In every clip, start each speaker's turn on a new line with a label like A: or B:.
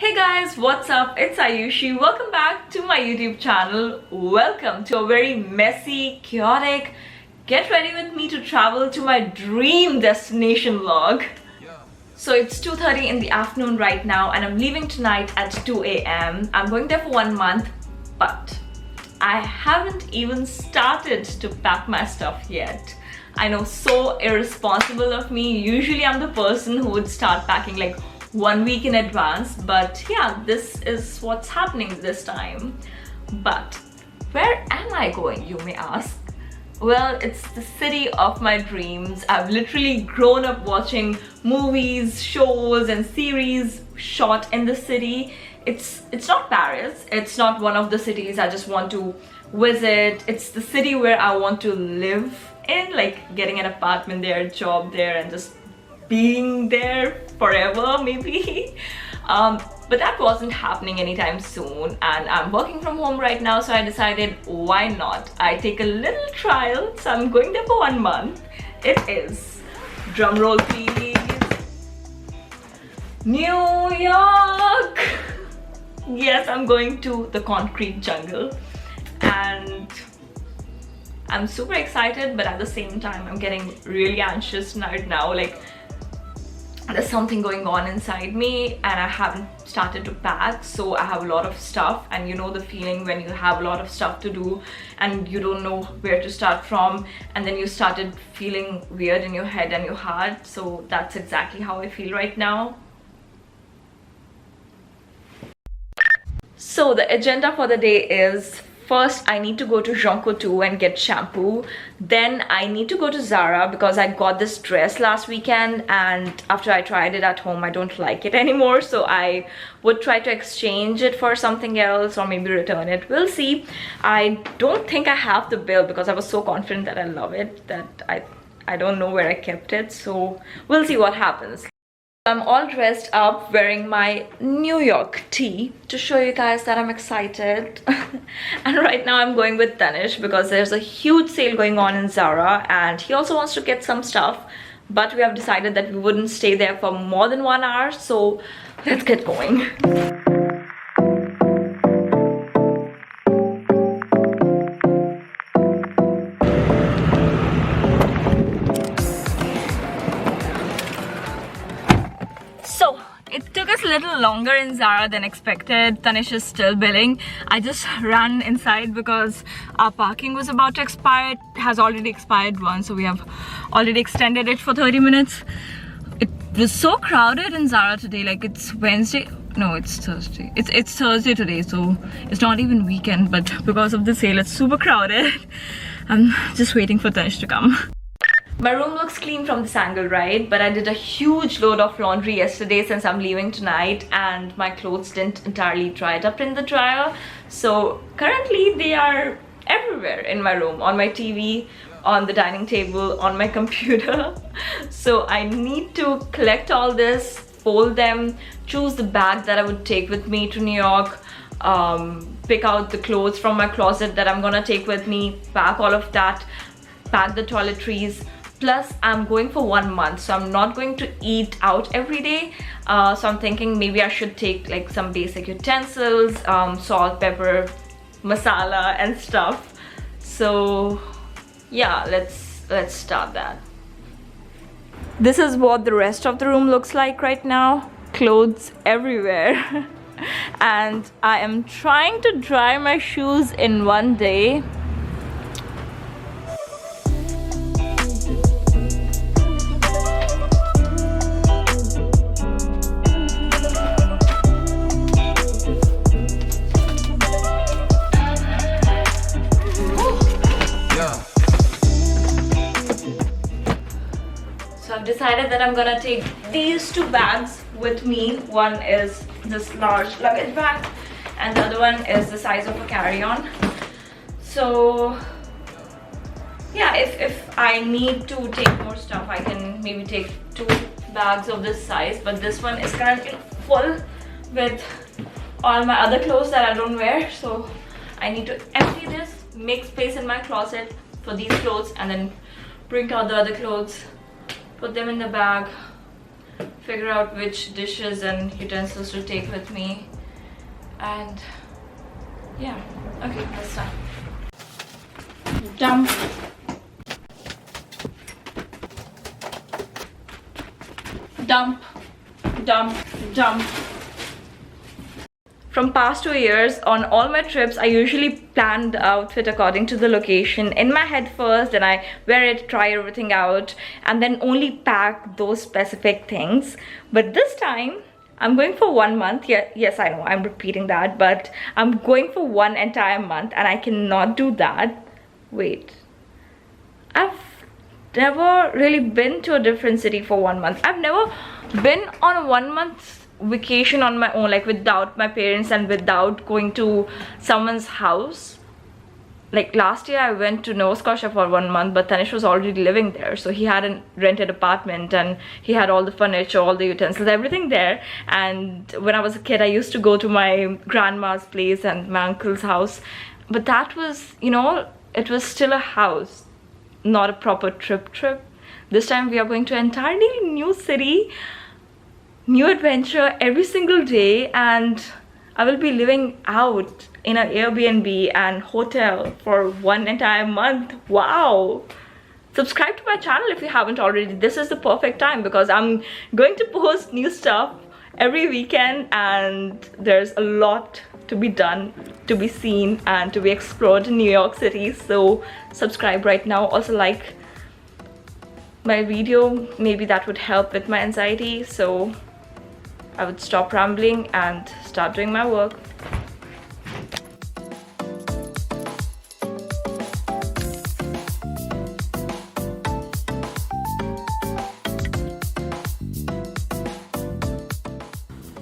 A: Hey guys, what's up? It's Ayushi. Welcome back to my YouTube channel. Welcome to a very messy, chaotic, get ready with me to travel to my dream destination vlog. So it's 2:30 in the afternoon right now and I'm leaving tonight at 2 a.m. I'm going there for 1 month, but I haven't even started to pack my stuff yet. I know, so irresponsible of me. Usually I'm the person who would start packing like 1 week in advance, but yeah, this is what's happening this time. But where am I going, you may ask? Well, it's the city of my dreams. I've literally grown up watching movies, shows and series shot in the city. It's not Paris, it's not one of the cities I just want to visit. It's the city where I want to live in, like getting an apartment there, job there, and just being there forever maybe. But that wasn't happening anytime soon, and I'm working from home right now, so I decided why not I take a little trial. So I'm going there for 1 month. It is, drum roll please, New York. Yes, I'm going to the concrete jungle and I'm super excited, but at the same time I'm getting really anxious right now. Like, there's something going on inside me and I haven't started to pack, so I have a lot of stuff, and you know the feeling when you have a lot of stuff to do and you don't know where to start from, and then you started feeling weird in your head and your heart. So that's exactly how I feel right now. So the agenda for the day is, first I need to go to Jean Coutu and get shampoo. Then I need to go to Zara because I got this dress last weekend and after I tried it at home I don't like it anymore, so I would try to exchange it for something else or maybe return it. We'll see. I don't think I have the bill because I was so confident that I love it that I don't know where I kept it, so we'll see what happens. I'm all dressed up wearing my New York tee to show you guys that I'm excited. And right now I'm going with Tanish because there's a huge sale going on in Zara and he also wants to get some stuff, but we have decided that we wouldn't stay there for more than 1 hour, so let's get going. It took us a little longer in Zara than expected. Tanish is still billing. I just ran inside because our parking was about to expire. It has already expired once, so we have already extended it for 30 minutes. It was so crowded in Zara today. Like, it's Wednesday. No, it's Thursday. It's Thursday today, so it's not even weekend, but because of the sale, it's super crowded. I'm just waiting for Tanish to come. My room looks clean from this angle, right? But I did a huge load of laundry yesterday since I'm leaving tonight and my clothes didn't entirely dry up in the dryer. So currently they are everywhere in my room, on my TV, on the dining table, on my computer. So I need to collect all this, fold them, choose the bag that I would take with me to New York, pick out the clothes from my closet that I'm gonna take with me, pack all of that, pack the toiletries. Plus I'm going for 1 month, so I'm not going to eat out every day, so I'm thinking maybe I should take like some basic utensils, salt, pepper, masala and stuff. So yeah, let's start that. This is what the rest of the room looks like right now. Clothes everywhere. And I am trying to dry my shoes in 1 day. Decided that I'm gonna take these 2 bags with me. One is this large luggage bag and the other one is the size of a carry-on. So yeah, if I need to take more stuff, I can maybe take 2 bags of this size, but this one is currently full with all my other clothes that I don't wear, so I need to empty this, make space in my closet for these clothes, and then bring out the other clothes, put them in the bag, figure out which dishes and utensils to take with me. And yeah, okay, let's start. Dump. Dump, dump, dump. From past 2 years, on all my trips, I usually plan the outfit according to the location in my head first, then I wear it, try everything out, and then only pack those specific things. But this time, I'm going for 1 month. Yeah, yes, I know, I'm repeating that, but I'm going for 1 entire month and I cannot do that. Wait, I've never really been to a different city for 1 month. I've never been on a 1 month vacation on my own, like without my parents and without going to someone's house. Like last year I went to Nova Scotia for 1 month, but Tanish was already living there, so he had a rented apartment and he had all the furniture, all the utensils, everything there. And when I was a kid, I used to go to my grandma's place and my uncle's house, but that was, you know, it was still a house, not a proper trip. This time we are going to an entirely new city, new adventure every single day, and I will be living out in an Airbnb and hotel for 1 entire month. Wow! Subscribe to my channel if you haven't already. This is the perfect time because I'm going to post new stuff every weekend and there's a lot to be done, to be seen, and to be explored in New York City. So subscribe right now. Also like my video, maybe that would help with my anxiety. So I would stop rambling and start doing my work.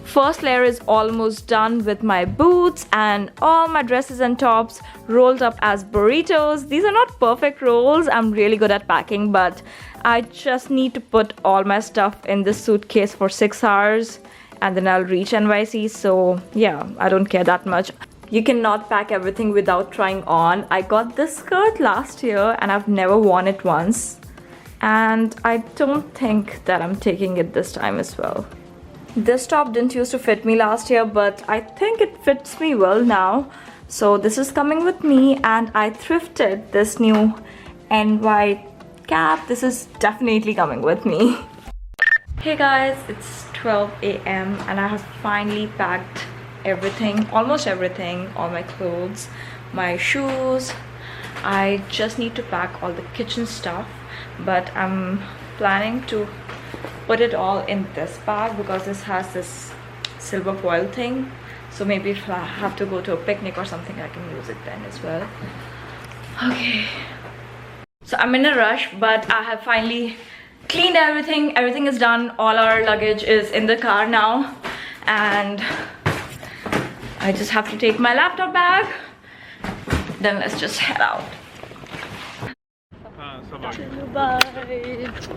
A: First layer is almost done with my boots and all my dresses and tops rolled up as burritos. These are not perfect rolls. I'm really good at packing, but I just need to put all my stuff in this suitcase for 6 hours and then I'll reach NYC. So yeah, I don't care that much. You cannot pack everything without trying on. I got this skirt last year and I've never worn it once, and I don't think that I'm taking it this time as well. This top didn't used to fit me last year, but I think it fits me well now. So this is coming with me, and I thrifted this new NY cap. This is definitely coming with me. Hey guys, it's 12 a.m. and I have finally packed everything, almost everything, all my clothes, my shoes. I just need to pack all the kitchen stuff, but I'm planning to put it all in this bag because this has this silver foil thing. So maybe if I have to go to a picnic or something, I can use it then as well. Okay. So I'm in a rush, but I have finally cleaned everything. Everything is done. All our luggage is in the car now. And I just have to take my laptop bag. Then let's just head out.
B: Bye.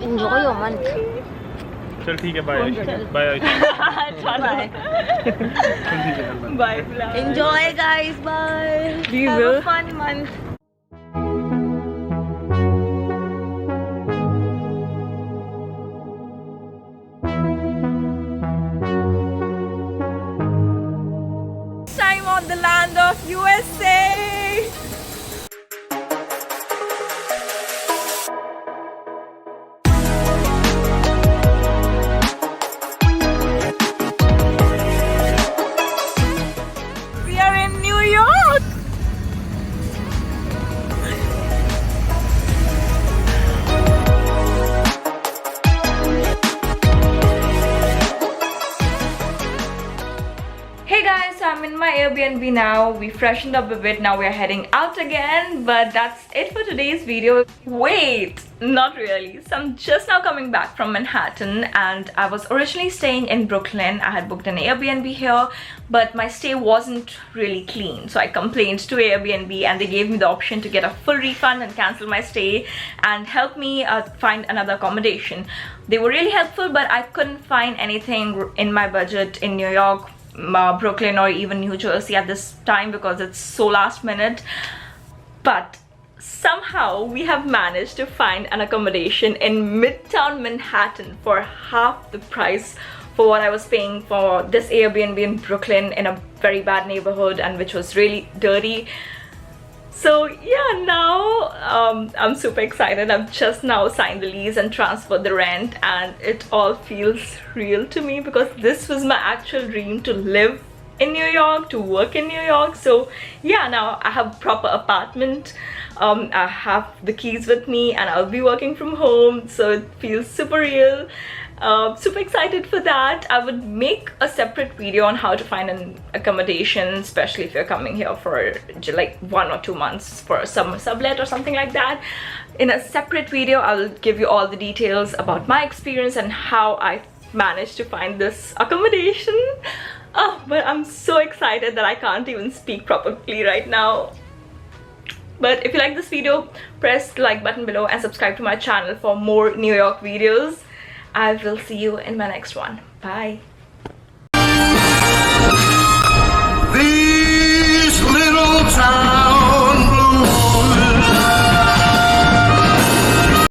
B: Enjoy your month.
C: चल ठीक है bye bye
A: Bye.
B: Enjoy guys, bye.
A: We
B: Have
A: will.
B: a fun month.
A: Time on the land of USA. We are in New York. Hey guys, so I'm in my Airbnb now. We freshened up a bit. Now we're heading out again, but that's it for today's video. Wait, not really. So I'm just now coming back from Manhattan, and I was originally staying in Brooklyn. I had booked an Airbnb here, but my stay wasn't really clean. So I complained to Airbnb and they gave me the option to get a full refund and cancel my stay and help me find another accommodation. They were really helpful, but I couldn't find anything in my budget in New York, Brooklyn, or even New Jersey at this time because it's so last minute. But somehow we have managed to find an accommodation in Midtown Manhattan for half the price for what I was paying for this Airbnb in Brooklyn, in a very bad neighborhood and which was really dirty. So yeah, now I'm super excited. I've just now signed the lease and transferred the rent, and it all feels real to me because this was my actual dream, to live in New York, to work in New York. So yeah, now I have a proper apartment. I have the keys with me and I'll be working from home, so it feels super real. Super excited for that. I would make a separate video on how to find an accommodation, especially if you're coming here for like 1 or 2 months for a summer sublet or something like that. In a separate video, I'll give you all the details about my experience and how I managed to find this accommodation. Oh, but I'm so excited that I can't even speak properly right now. But if you like this video, press the like button below and subscribe to my channel for more New York videos. I will see you in my next one. Bye.